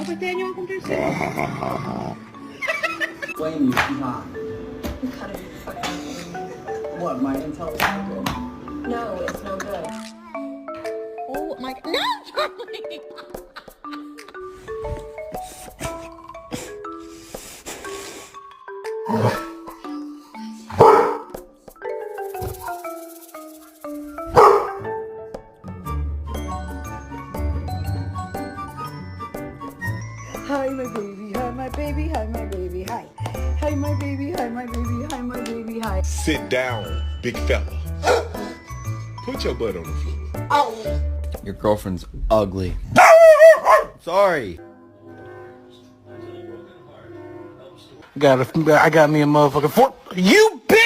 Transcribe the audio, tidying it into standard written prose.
pwede niyo akong person. Blame you, not. You cut it fucking. What, my intel is not good? No, it's no good. Oh my God. No, Charlie! Hi, my baby, hi, my baby, hi, my baby, hi. Hi, my baby, hi, my baby, hi, my baby, hi. Sit down, big fella. Put your butt on the floor. Oh! Your girlfriend's ugly. Sorry. I got me a motherfucking fork. You bitch!